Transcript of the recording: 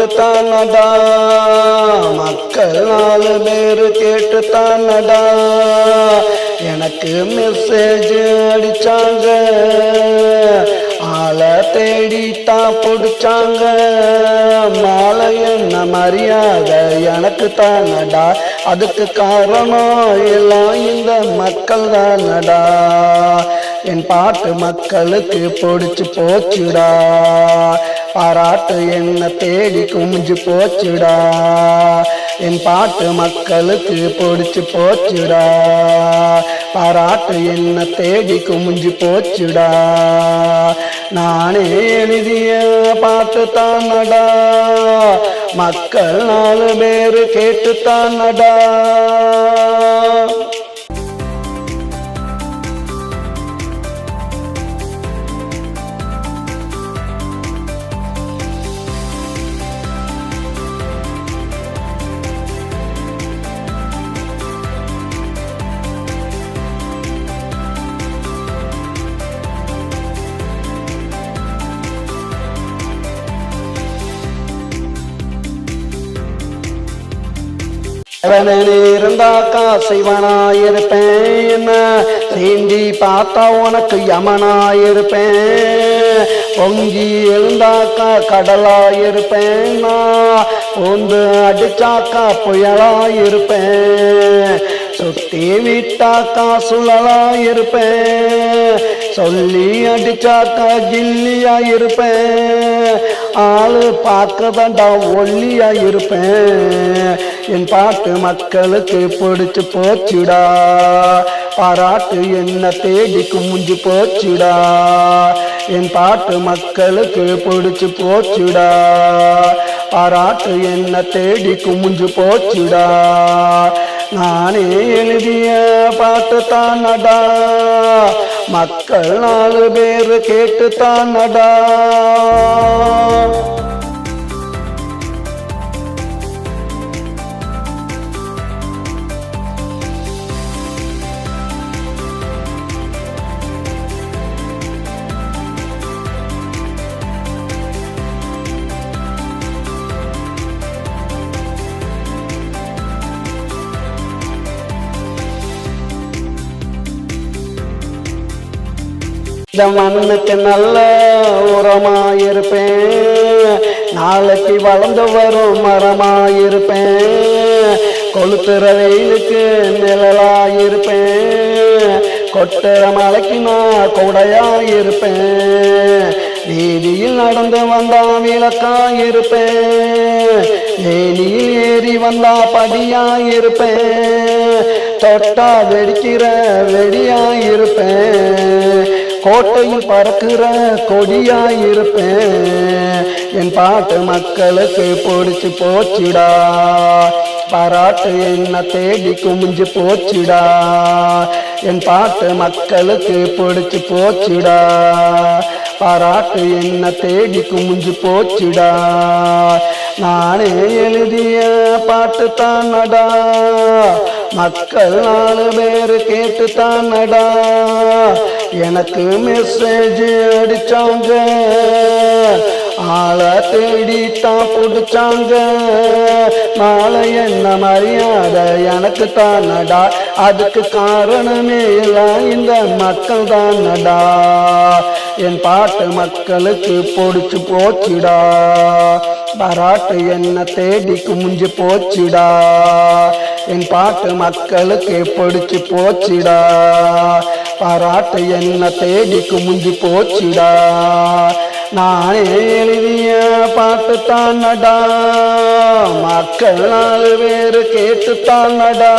பாட்டு தானடா, மக்கள் 4 பேரு கேட்டு தானடா எனக்கு மெசேஜ் அடிச்சாங்க, ஆளை தேடித்தான் பிடிச்சாங்க. மாலை என்ன மரியாதை எனக்கு தானடா, அதுக்கு காரணம் எல்லாம் இந்த மக்கள் தானடா. என் பாட்டு மக்களுக்கு பிடிச்சு போச்சுடா, பாராட்டு என்ன தேடி குமிஞ்சு போச்சுடா. என் பாட்டு மக்களுக்கு பிடிச்சு போச்சுடா, பாராட்டு என்ன தேடி குமிஞ்சு போச்சுடா. நானே எழுதிய பாட்டு தானடா, மக்கள் 4 பேரு கேட்டு தானடா. இருந்தாக்கா சிவனாயிருப்பேன், சீண்டி பார்த்தா உனக்கு யமனாயிருப்பேன். பொங்கி எழுந்தாக்கா கடலாயிருப்பேன், பூந்து அடிச்சாக்கா புயலாயிருப்பேன். சுத்தி விட்டாக்கா சுழலாயிருப்பேன், சொல்லி அடிச்சாக்கா ஜில்லியாயிருப்பேன். ஆளு பார்க்கதாண்டா ஒல்லியாயிருப்பேன். என் பாட்டு மக்களுக்கு பிடிச்சு போச்சுடா, பாராட்டு என்ன தேடி குமிஞ்சு போச்சுடா. என் பாட்டு மக்களுக்கு பிடிச்சு போச்சுடா, பாராட்டு என்ன தேடி குமிஞ்சு போச்சுடா. நானே எழுதிய பாட்டு தானடா, மக்கள் 4 பேரு கேட்டு தானடா. இந்த மண்ணுக்கு நல்ல உரமாயிருப்பேன், நாளைக்கு வளர்ந்து வரும் மரமாயிருப்பேன். கொளுத்துற வெயிலுக்கு நிழலாயிருப்பேன், கொட்டுற மலைக்கு நான் கொடையாயிருப்பேன். வீதியில் நடந்து வந்தா விளக்காயிருப்பேன், ஏனியில் ஏறி வந்தா படியாயிருப்பேன். தொட்டா வெடிக்கிற வெடியாயிருப்பேன், கோட்டையில் பறக்கிற கொடியாயிருப்பேன். என் பாட்டு மக்களுக்கு பிடிச்சு போச்சுடா, பாராட்டு என்ன தேடி குமிஞ்சு போச்சுடா. என் பாட்டு மக்களுக்கு பிடிச்சு போச்சுடா, பாராட்டு என்ன தேடி குமிஞ்சு போச்சுடா. நானே எழுதிய பாட்டு தானடா, மக்கள் 4 பேரு கேட்டு தானடா எனக்கு மெசேஜ் அடிச்சாங்க, ஆளை தேடித்தான் பிடிச்சாங்க. நாளை என்ன மரியாதை எனக்கு தானடா, அதுக்கு காரணமே எல்லாம் இந்த மக்கள் தானடா. என் பாட்டு மக்களுக்கு பிடிச்சு போச்சுடா, பாராட்டு என்ன தேடி குமிஞ்சு போச்சுடா. என் பாட்டு மக்களுக்கு பிடிச்சு போச்சுடா, பாராட்டு என்ன தேடி குமிஞ்சு போச்சுடா. நானே எழுதிய பாட்டு தானடா, மக்கள் 4 பேரு கேட்டு தானடா.